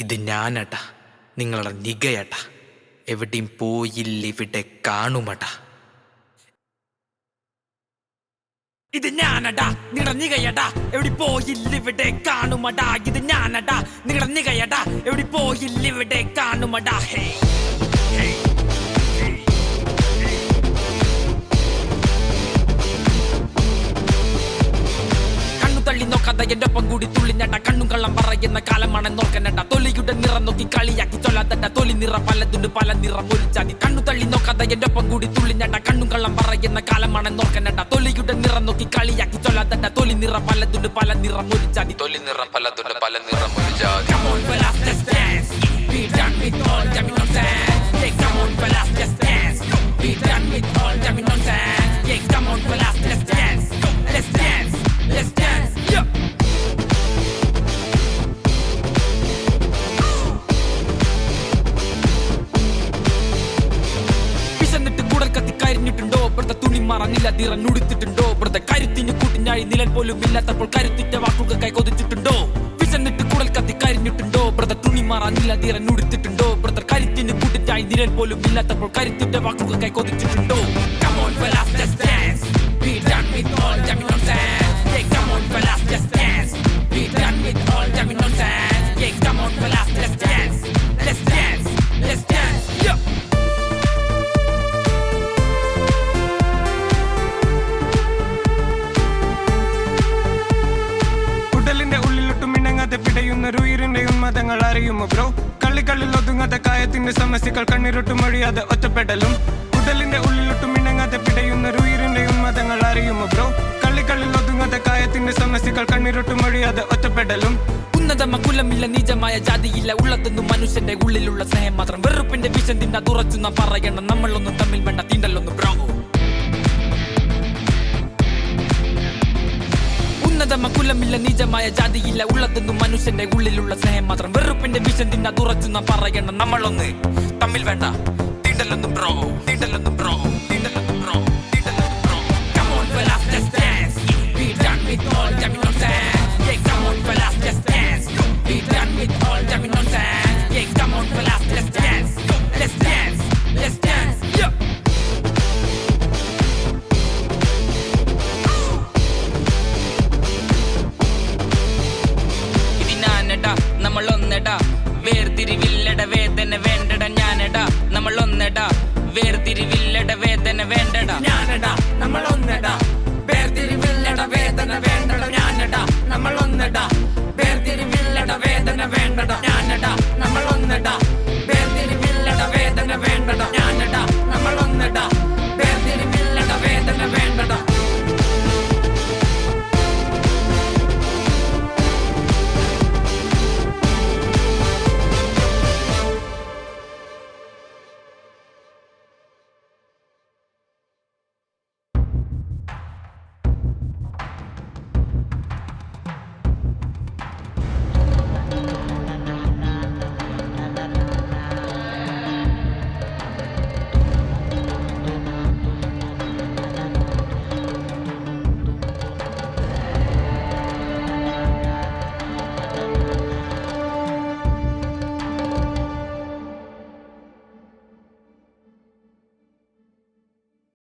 ഇത് ഞാനട്ടാ, നിങ്ങളുടെ നികയട്ടാ. എവിടെയും പോയില്ല, ഇവിടെ കാണുമട്ടാ. ഇത് ഞാനടാ, നിങ്ങളുടെ നികയടാ. എവിടെ പോയില്ല, ഇവിടെ കാണുമടാ. ഇത് ഞാനടാ, നിങ്ങളുടെ നികയടാ. എവിടെ പോയില്ല, ഇവിടെ കാണുമടാ. ഹേ ഹേ തള്ളി നോക്കാതെ എന്റെ ഒപ്പം കൂടി തുള്ളിഞ്ഞട്ട. കണ്ണും കള്ളം പറയുന്ന കാലമാണ് നോക്കനട്ട. തൊലിയുടെ നിറം നോക്കി കളിയാക്കി ചൊല്ലാത്തട്ട. തൊലി നിറ പലതുണ്ട്, പല നിറം ഒലിച്ചാതി. കണ്ണു തള്ളി നോക്കാതെ എന്റെ ഒപ്പം കൂടി തുള്ളിഞ്ഞട്ട. കണ്ണും കള്ളം പറയുന്ന കാലമാണ് നോക്കനട്ട. തൊലിയുടെ നിറം നോക്കി കളിയാക്കി ചൊല്ലാത്തട്ട. തൊലി നിറ പലതുണ്ട്, പല നിറം ഒലിച്ചാതി. തൊലി നിറം പലതുണ്ട്, പല നിറം ഒലിച്ചാതി. Come on fellas, let's dance. Be done with all jamming nonsense. Yeah, come on fellas, let's dance. Be done with all jamming nonsense. Yeah, come on fellas, let's dance. Let's dance, let's dance. Yeah. വിശന്നിട്ട് കൂടൽ കത്തി കരിഞ്ഞിട്ടുണ്ടോ? ഇവിടുത്തെ തുണി മറന്നില്ല, നിറഞ്ഞുടുത്തിട്ടുണ്ടോ? ഇവിടുത്തെ കരുത്തിന് കൂട്ടിനായി നിഴൽ പോലും ഇല്ലാത്തപ്പോൾ കരുത്തിറ്റ വാക്കുകൾ കൈ കൊതിച്ചിട്ടുണ്ടോ? വിശന്നിട്ട് കൂടൽ കത്തി കരിഞ്ഞിട്ടുണ്ടോ? ഇവിടുത്തെ തുണി മറന്നില്ല, നിറഞ്ഞുടുത്തിട്ടുണ്ടോ? ഇവിടുത്തെ കരുത്തിന് കൂട്ടിനായി നിഴൽ പോലും ഇല്ലാത്തപ്പോൾ കരുത്തിറ്റ വാക്കുകൾ കൈ കൊതിച്ചിട്ടുണ്ടോ? Come on fellas, let's dance. Be done with all jamming nonsense. Yeah, come on fellas, let's dance. Be done with all jamming nonsense. Yeah, come on fellas, let's dance. Let's dance, let's dance. Yeah. ഉടലിന്റെ ഉള്ളിലൊട്ടും ഇണങ്ങാതെ പിടയുന്ന ഉയിരിന്റെ ഉന്മതങ്ങൾ അറിയുമോ bro? കള്ളിക്കള്ളിൽ ഒതുങ്ങാത്ത കായത്തിന്റെ സമസ്യകൾ കണ്ണീരൊട്ടും ഒഴിയാതെ ഒറ്റപ്പെടലും. ഉടലിന്റെ ഉള്ളിലൊട്ടും ഇണങ്ങാതെ പിടയുന്ന ഉയിരിന്റെ ഉന്മതങ്ങൾ അറിയുമോ bro? കള്ളിക്കള്ളിൽ ഒതുങ്ങാത്ത കായത്തിന്റെ സമസ്യകൾ കണ്ണീരൊട്ടും ഒഴിയാതെ ഒറ്റപ്പെടലും. ഉന്നതമ കുലമില്ല, നീചമായ ജാതിയില്ല. ഉള്ളതൊന്നും മനുഷ്യന്റെ ഉള്ളിലുള്ള സ്നേഹം മാത്രം. വെറുപ്പിന്റെ വിഷം തിന്ന തുറച്ചു നാം പറയണം. നമ്മളൊന്നും തമ്മിൽ വേണ്ട തീണ്ടല്ലൊന്നും ബ്രോ. ഉന്നതമ കുലമില്ല, നീചമായ ജാതിയില്ല. ഉള്ളതൊന്നും മനുഷ്യന്റെ ഉള്ളിലുള്ള സ്നേഹം മാത്രം. വെറുപ്പിന്റെ വിഷം തിന്ന തുറച്ചു നാം പറയണം. നമ്മളൊന്ന് തമ്മിൽ വേണ്ട തീണ്ടല്ലൊന്നും ബ്രോ. തീണ്ടല്ലൊന്നും ബ്രോ. തീണ്ടല്ലൊന്നും ബ്രോ. തീണ്ടല്ലൊന്നും bro. Come on fellas, let's dance. Be done with all jamming nonsense. Yeah, come on fellas, let's dance. Be done with all jamming nonsense. Yeah, come on fellas, let's dance. Let's dance, let's dance. Yeah. ഇത് ഞാനെടാ, നമ്മളൊന്നെടാ. വേർതിരിവില്ല